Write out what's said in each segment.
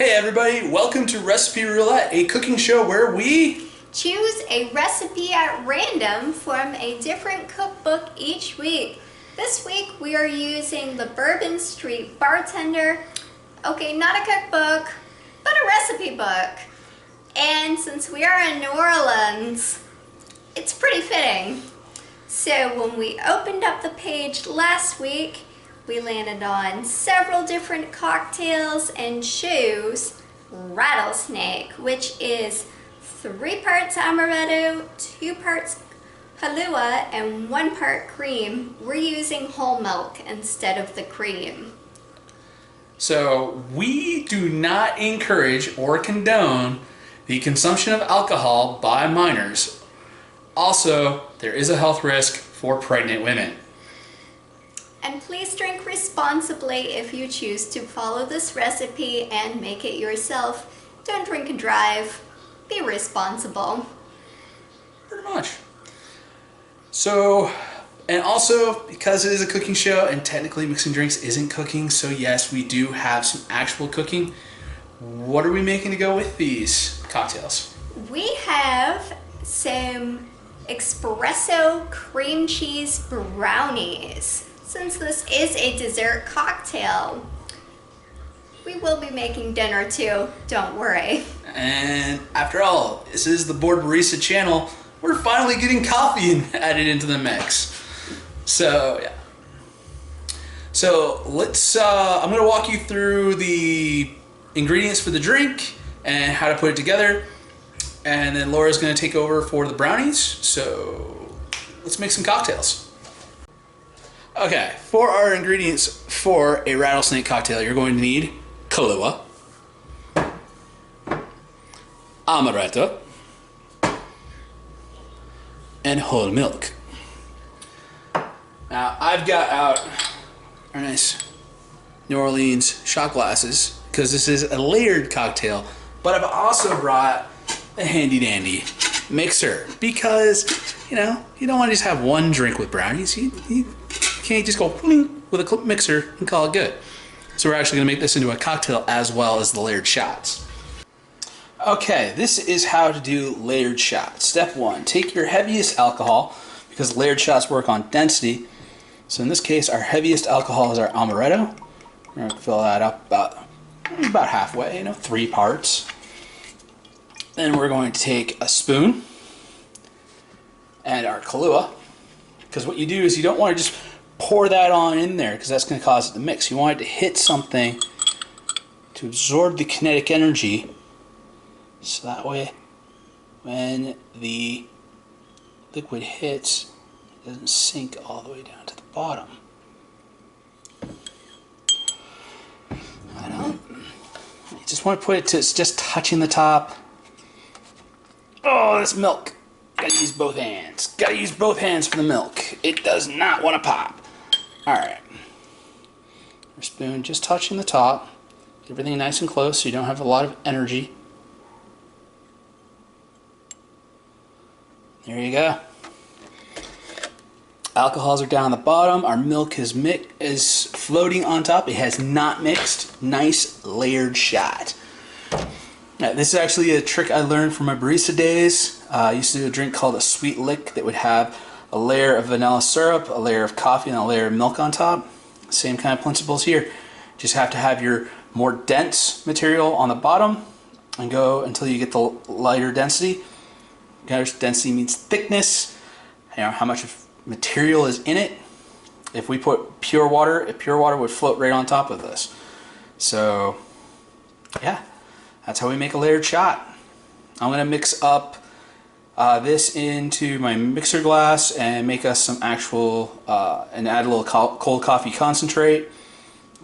Hey everybody, welcome to Recipe Roulette, a cooking show where we choose a recipe at random from a different cookbook each week. This week we are using the Bourbon Street Bartender. Okay, not a cookbook, but a recipe book. And since we are in New Orleans, it's pretty fitting. So when we opened up the page last week, we landed on several different cocktails and chose Rattlesnake, which is 3 parts Amaretto, 2 parts Kaluha, and 1 part cream. We're using whole milk instead of the cream. So we do not encourage or condone the consumption of alcohol by minors. Also, there is a health risk for pregnant women. And please drink responsibly if you choose to follow this recipe and make it yourself. Don't drink and drive. Be responsible. Pretty much. So, and also because it is a cooking show and technically mixing drinks isn't cooking, so yes, we do have some actual cooking. What are we making to go with these cocktails? We have some espresso cream cheese brownies. Since this is a dessert cocktail, we will be making dinner too, don't worry. And after all, this is the Bored Barista channel. We're finally getting coffee added into the mix. So yeah. So let's, I'm gonna walk you through the ingredients for the drink and how to put it together. And then Laura's gonna take over for the brownies. So let's make some cocktails. Okay, for our ingredients for a rattlesnake cocktail, you're going to need Kaluha, Amaretto, and whole milk. Now, I've got out our nice New Orleans shot glasses because this is a layered cocktail, but I've also brought a handy dandy mixer because, you know, you don't want to just have one drink with brownies. You can't just go with a mixer and call it good. So we're actually going to make this into a cocktail as well as the layered shots. Okay, this is how to do layered shots. Step 1, take your heaviest alcohol because layered shots work on density. So in this case, our heaviest alcohol is our Amaretto. We're going to fill that up about halfway, 3 parts. Then we're going to take a spoon and our Kaluha, because what you do is you don't want to just pour that on in there because that's going to cause it to mix. You want it to hit something to absorb the kinetic energy, so that way when the liquid hits, it doesn't sink all the way down to the bottom. You just want to put it to just touching the top. Oh, this milk. Gotta use both hands. Gotta use both hands for the milk. It does not want to pop. Alright. Your spoon just touching the top. Get everything nice and close so you don't have a lot of energy. There you go. Alcohols are down the bottom. Our milk is floating on top. It has not mixed. Nice layered shot. Now, this is actually a trick I learned from my barista days. I used to do a drink called a sweet lick that would have a layer of vanilla syrup, a layer of coffee, and a layer of milk on top. Same kind of principles here. Just have to have your more dense material on the bottom and go until you get the lighter density. Density means thickness, how much material is in it. If we put pure water would float right on top of this. So yeah, that's how we make a layered shot. I'm going to mix up this into my mixer glass and make us some actual, and add a little cold coffee concentrate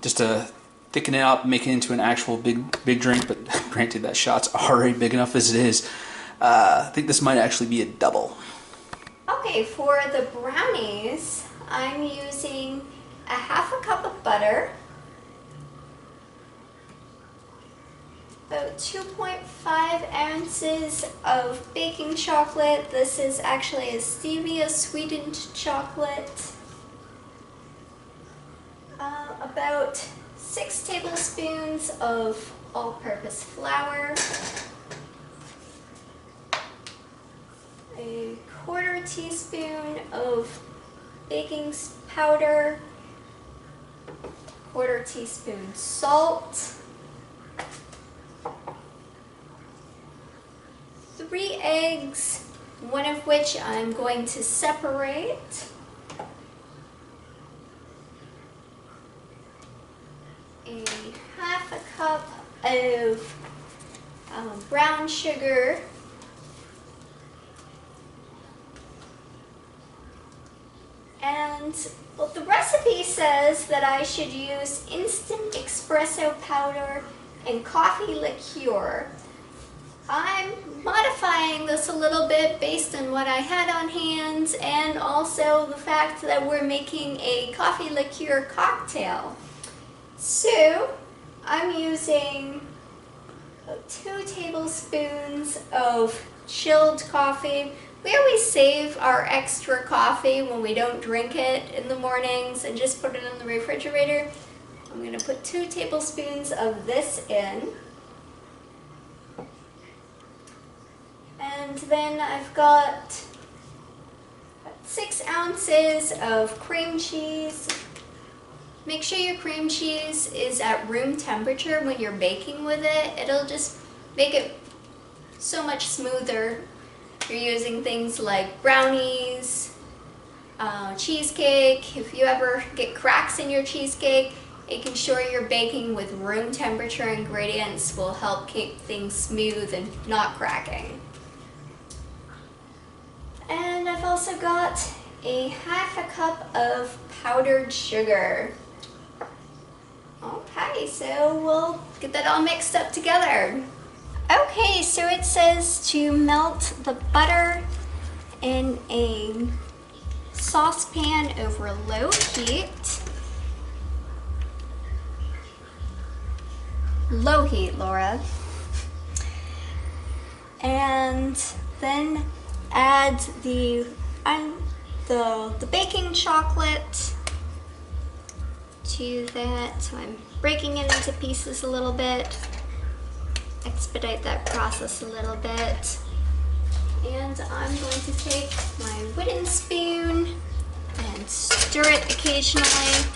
just to thicken it up, make it into an actual big drink, but granted that shot's already big enough as it is. I think this might actually be a double. Okay, for the brownies, I'm using a 1/2 cup of butter, about 2.5 ounces of baking chocolate. This is actually a stevia sweetened chocolate. About 6 tablespoons of all-purpose flour, a 1/4 teaspoon of baking powder, 1/4 teaspoon salt, 3 eggs, one of which I'm going to separate, a 1/2 cup of brown sugar, and well, the recipe says that I should use instant espresso powder and coffee liqueur. I'm modifying this a little bit based on what I had on hand and also the fact that we're making a coffee liqueur cocktail. So I'm using 2 tablespoons of chilled coffee. We always save our extra coffee when we don't drink it in the mornings and just put it in the refrigerator. I'm going to put 2 tablespoons of this in. And then I've got 6 ounces of cream cheese. Make sure your cream cheese is at room temperature when you're baking with it. It'll just make it so much smoother. You're using things like brownies, cheesecake. If you ever get cracks in your cheesecake, making sure you're baking with room temperature ingredients will help keep things smooth and not cracking. And I've also got a 1/2 cup of powdered sugar. Okay, so we'll get that all mixed up together. Okay, so it says to melt the butter in a saucepan over low heat. Low heat, Laura. And then add the baking chocolate to that. So I'm breaking it into pieces a little bit. Expedite that process a little bit. And I'm going to take my wooden spoon and stir it occasionally.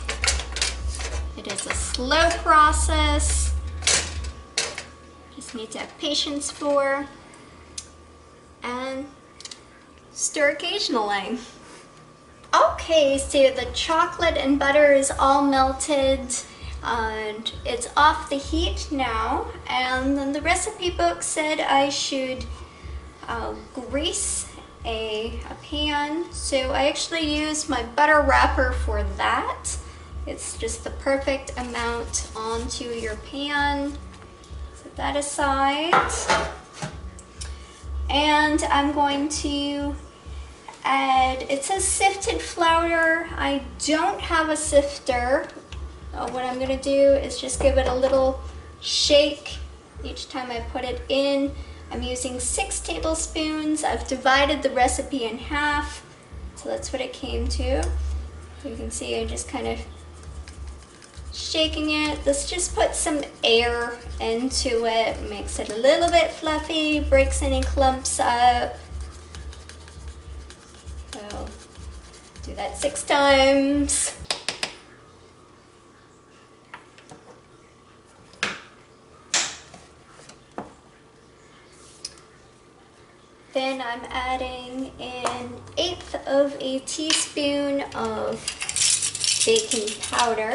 It is a slow process. Just need to have patience for. And stir occasionally. Okay, so the chocolate and butter is all melted and it's off the heat now, and then the recipe book said I should grease a pan, so I actually used my butter wrapper for that. It's just the perfect amount onto your pan. Set that aside. And I'm going to add, it says sifted flour. I don't have a sifter. What I'm going to do is just give it a little shake each time I put it in. I'm using 6 tablespoons. I've divided the recipe in half, so that's what it came to. You can see I just kind of shaking it. This just puts some air into it, makes it a little bit fluffy, breaks any clumps up. So do that 6 times. Then I'm adding an 1/8 of a teaspoon of baking powder.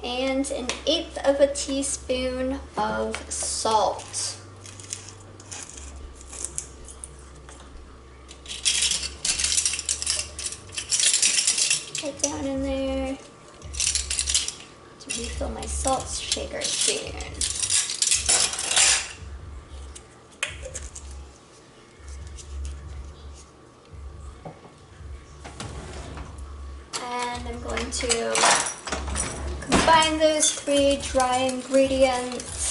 And an 1/8 of a teaspoon of salt. Put down in there to refill my salt shaker soon. And I'm going to combine those 3 dry ingredients.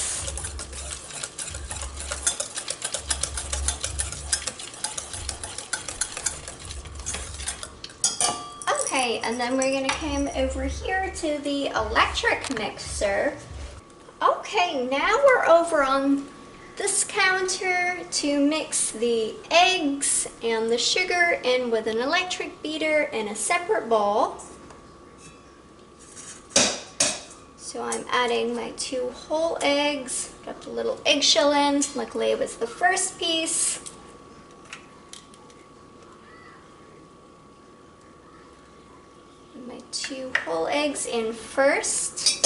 Okay, and then we're gonna come over here to the electric mixer. Okay, now we're over on this counter to mix the eggs and the sugar in with an electric beater in a separate bowl. So I'm adding my 2 whole eggs, got the little eggshell in, luckily it was the first piece. My 2 whole eggs in first.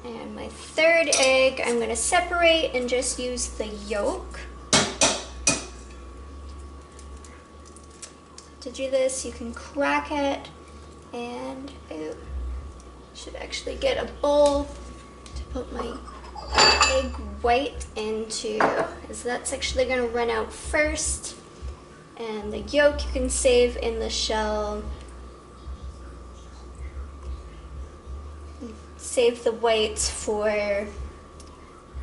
And my 3rd egg, I'm going to separate and just use the yolk. To do this, you can crack it, and I should actually get a bowl to put my egg white into, as that's actually going to run out first. And the yolk you can save in the shell. Save the whites for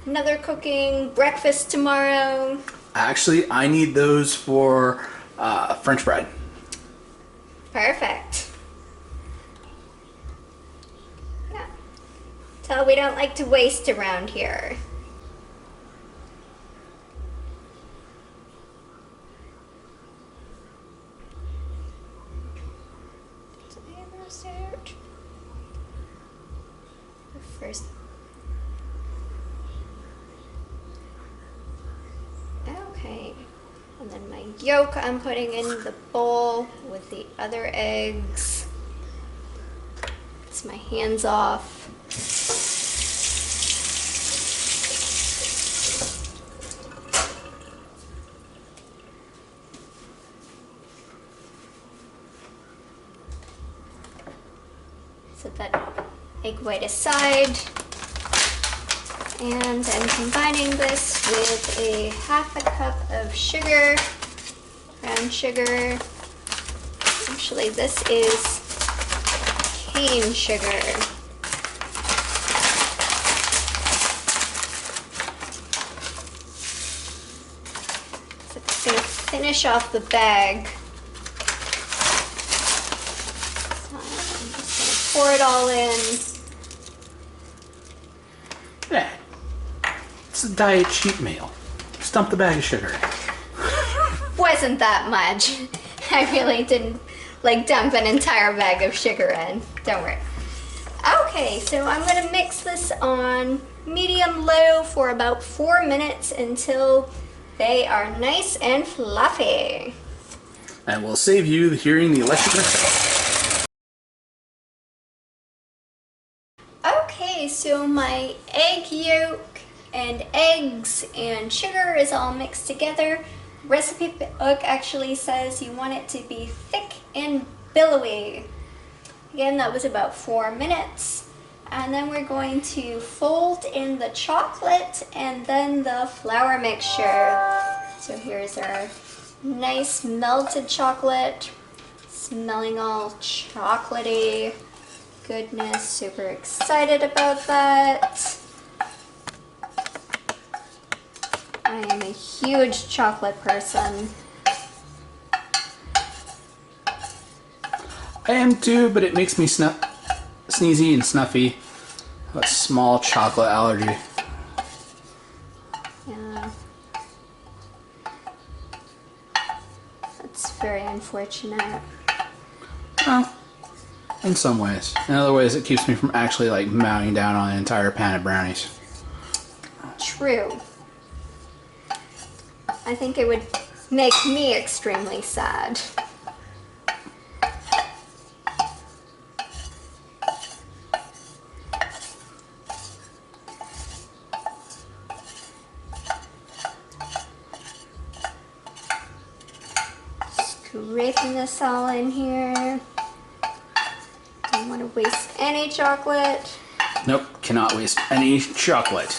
another cooking, breakfast tomorrow. Actually, I need those for French bread. Perfect. Yeah. Tell we don't like to waste around here. First. Okay, and then my yolk I'm putting in the bowl with the other eggs. It's my hands off. Set that egg white aside, and I'm combining this with a half a cup of sugar, brown sugar. Actually, this is cane sugar. So it's going to finish off the bag. Pour it all in. Yeah, it's a diet cheat meal. Just dump the bag of sugar. Wasn't that much. I really didn't like dump an entire bag of sugar in. Don't worry. Okay, so I'm gonna mix this on medium-low for about 4 minutes until they are nice and fluffy. And we'll save you hearing the electric mixer. Okay, so my egg yolk and eggs and sugar is all mixed together. Recipe book actually says you want it to be thick and billowy. Again, that was about 4 minutes. And then we're going to fold in the chocolate and then the flour mixture. So here's our nice melted chocolate, smelling all chocolatey. Goodness, super excited about that. I am a huge chocolate person. I am too, but it makes me sneezy and snuffy. A small chocolate allergy. Yeah. That's very unfortunate. Well, in some ways. In other ways, it keeps me from actually like mowing down on an entire pan of brownies. True. I think it would make me extremely sad. Scraping this all in here. Don't want to waste any chocolate. Nope, cannot waste any chocolate.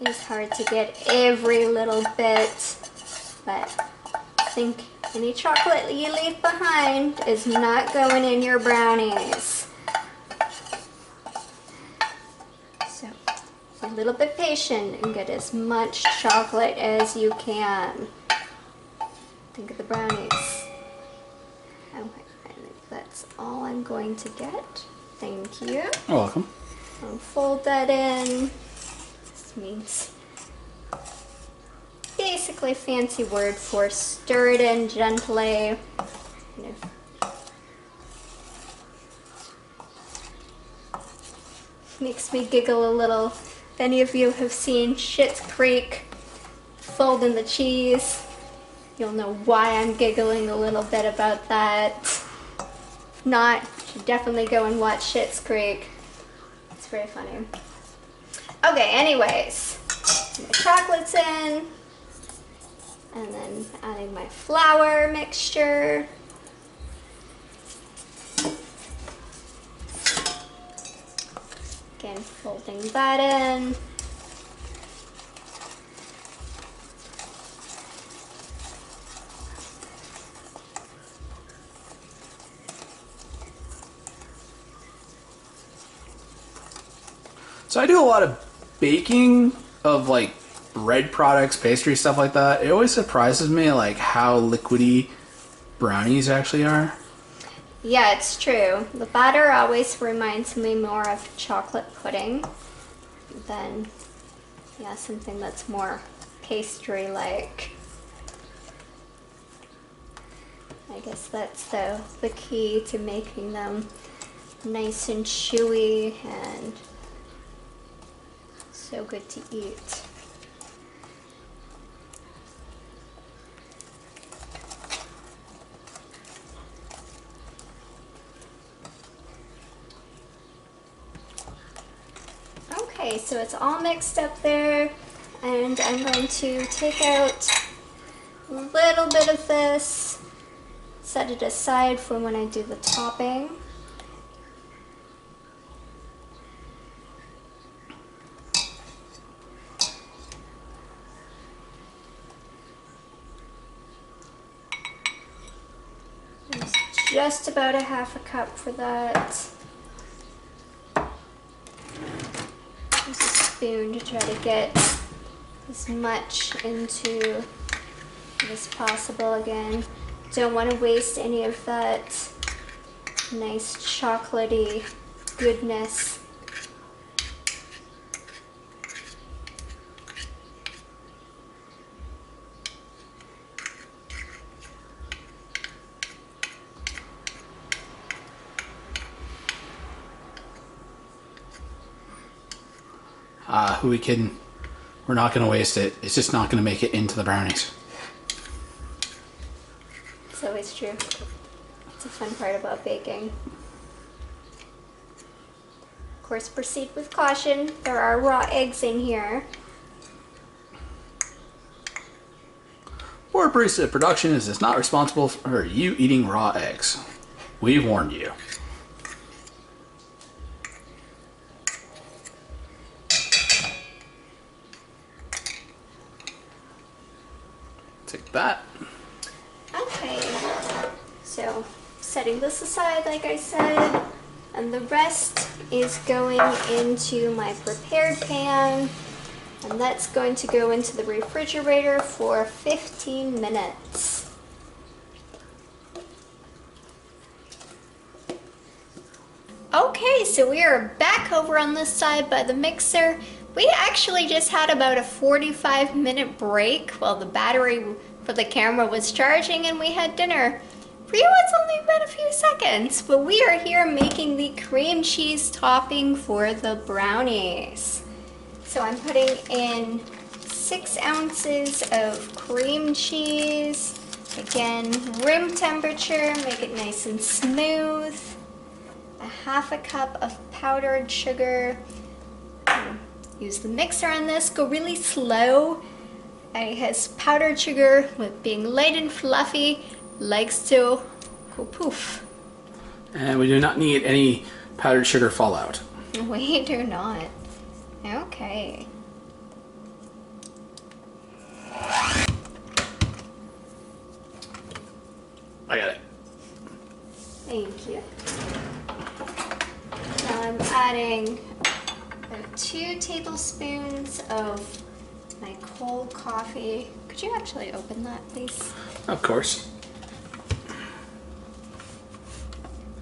It's hard to get every little bit, but I think any chocolate you leave behind is not going in your brownies. So be a little bit patient and get as much chocolate as you can. Think of the brownies. Okay, I think that's all I'm going to get. Thank you. You're welcome. I'll fold that in. This means basically a fancy word for stir it in gently. Makes me giggle a little. If any of you have seen Schitt's Creek folding the cheese, you'll know why I'm giggling a little bit about that. If not, you should definitely go and watch Schitt's Creek. It's very funny. Okay, anyways, my chocolate's in, and then adding my flour mixture. Again, folding that in. So I do a lot of baking of like bread products, pastry, stuff like that. It always surprises me like how liquidy brownies actually are. Yeah, it's true. The batter always reminds me more of chocolate pudding than, yeah, something that's more pastry-like. I guess that's the key to making them nice and chewy and so good to eat. Okay, so it's all mixed up there, and I'm going to take out a little bit of this, set it aside for when I do the topping. There's just about a half a cup for that. Use a spoon to try to get as much into it as possible. Again, don't want to waste any of that nice chocolatey goodness. Who we kidding? We're not going to waste it. It's just not going to make it into the brownies. It's always true. It's a fun part about baking. Of course, proceed with caution. There are raw eggs in here. Or Barista Productions is not responsible for you eating raw eggs. We've warned you. Take that. Okay, so setting this aside like I said, and the rest is going into my prepared pan, and that's going to go into the refrigerator for 15 minutes. Okay, so we are back over on this side by the mixer. We actually just had about a 45-minute break while the battery for the camera was charging and we had dinner. For you, it's only been a few seconds, but we are here making the cream cheese topping for the brownies. So I'm putting in 6 ounces of cream cheese. Again, room temperature, make it nice and smooth. A half a cup of powdered sugar. Use the mixer on this, go really slow. It has powdered sugar with being light and fluffy, likes to go poof. And we do not need any powdered sugar fallout. We do not. Okay. I got it. Thank you. Now I'm adding 2 tablespoons of my cold coffee. Could you actually open that, please? Of course.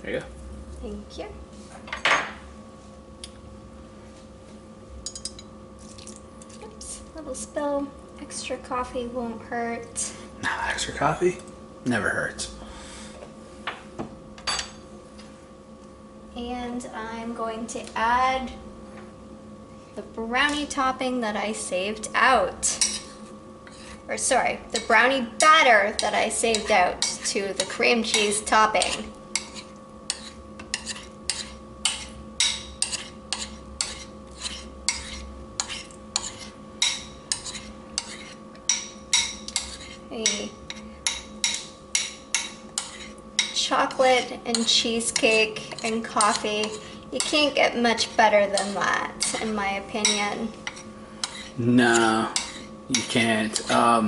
There you go. Thank you. Oops, little spill. Extra coffee won't hurt. Nah, extra coffee never hurts. And I'm going to add the brownie topping that I saved out. Or sorry, the brownie batter that I saved out to the cream cheese topping. A chocolate and cheesecake and coffee. You can't get much better than that, in my opinion. No, you can't. I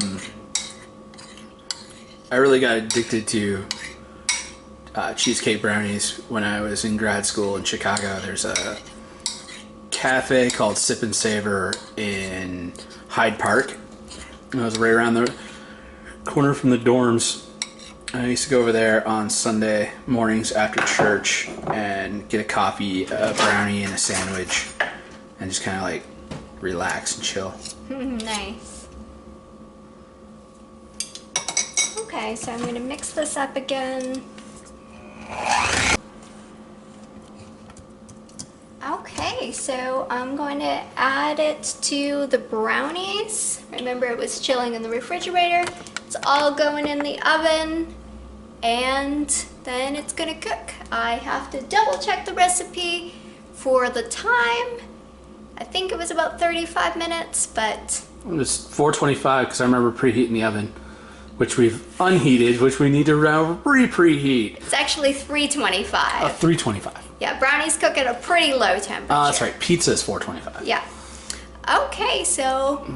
really got addicted to cheesecake brownies when I was in grad school in Chicago. There's a cafe called Sip and Savor in Hyde Park. It was right around the corner from the dorms. I used to go over there on Sunday mornings after church and get a coffee, a brownie, and a sandwich, and just kind of like relax and chill. Nice. Okay, so I'm going to mix this up again. Okay, so I'm going to add it to the brownies. Remember, it was chilling in the refrigerator. It's all going in the oven, and then it's gonna cook. I have to double check the recipe for the time. I think it was about 35 minutes, but... It was 425 because I remember preheating the oven, which we've unheated, which we need to preheat. It's actually 325. 325. Yeah, brownies cook at a pretty low temperature. That's right. Pizza is 425. Yeah. Okay, so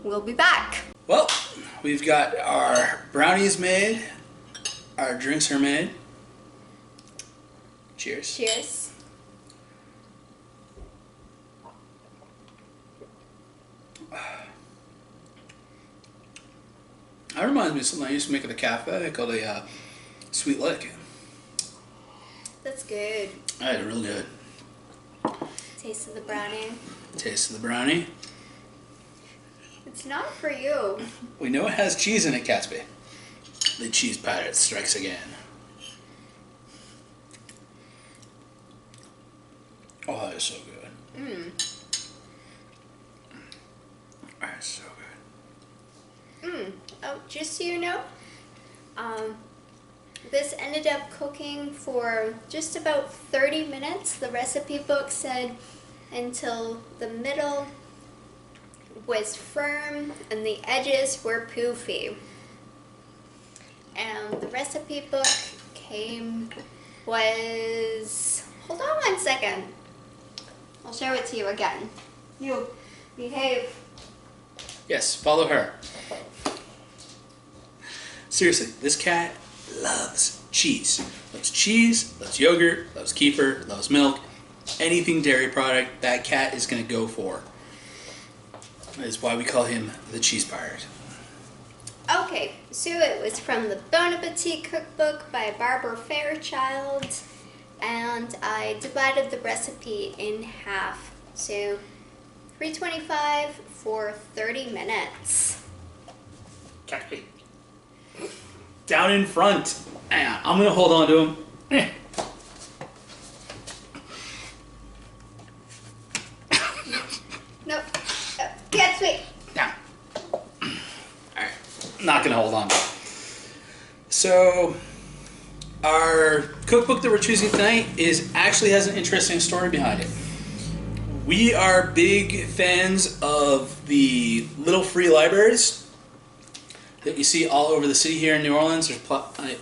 we'll be back. Well, we've got our brownies made. Our drinks are made. Cheers. Cheers. That reminds me of something I used to make at a cafe called a sweet lick. That's good. That is real good. Taste of the brownie. Taste of the brownie. It's not for you. We know it has cheese in it, Gatsby. The cheese pirate strikes again. Oh, that is so good. That is so good. Oh, just so you know, this ended up cooking for just about 30 minutes. The recipe book said until the middle was firm and the edges were poofy. And the recipe book was, hold on one second. I'll show it to you again. You behave. Yes, follow her. Seriously, this cat loves cheese. Loves yogurt, loves kefir, loves milk. Anything dairy product, that cat is going to go for. That is why we call him the cheese pirate. Okay, so it was from the Bon Appetit cookbook by Barbara Fairchild, and I divided the recipe in half. So 325 for 30 minutes. Okay. Down in front. Hang on, I'm going to hold on to him. Nope. Can't sweet. Down. Alright, not going to hold on. So, our cookbook that we're choosing tonight actually has an interesting story behind it. We are big fans of the little free libraries that you see all over the city here in New Orleans. There's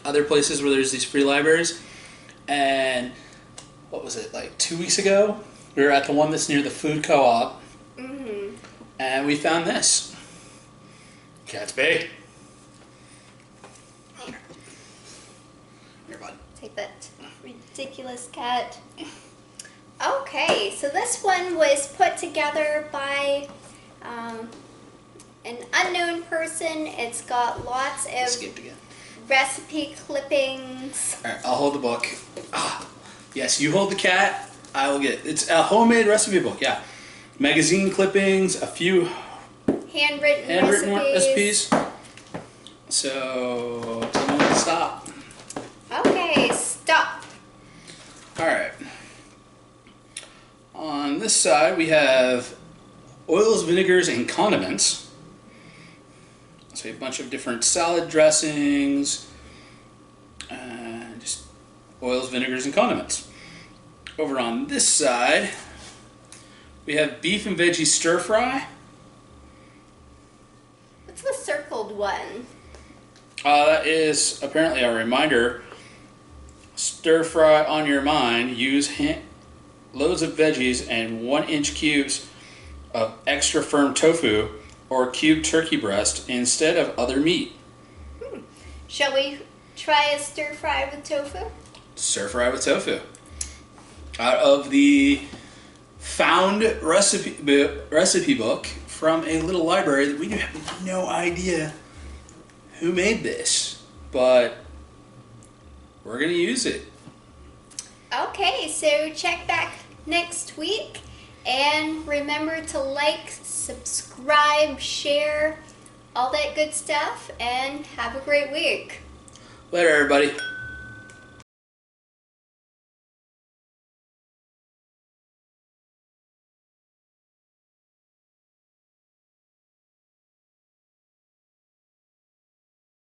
other places where there's these free libraries. And what was it, like 2 weeks ago? We were at the one that's near the food co-op. And we found this. Cat's Bay. that ridiculous cat. Okay, so this one was put together by an unknown person. It's got lots of Skipped again. recipe clippings. All right, I'll hold the book. Yes, you hold the cat. I will get. It's a homemade recipe book. Yeah, magazine clippings, a few Handwritten recipes. So tell me when to stop. Okay, stop. All right. On this side, we have oils, vinegars, and condiments. So a bunch of different salad dressings, just oils, vinegars, and condiments. Over on this side, we have beef and veggie stir fry. What's the circled one? That is apparently a reminder. Stir fry on your mind. Use loads of veggies and 1-inch cubes of extra firm tofu or cubed turkey breast instead of other meat. Shall we try a stir fry with tofu? Stir fry with tofu. Out of the found recipe book from a little library that we have no idea who made this, but we're gonna use it. Okay, so check back next week and remember to like, subscribe, share, all that good stuff, and have a great week. Later, everybody.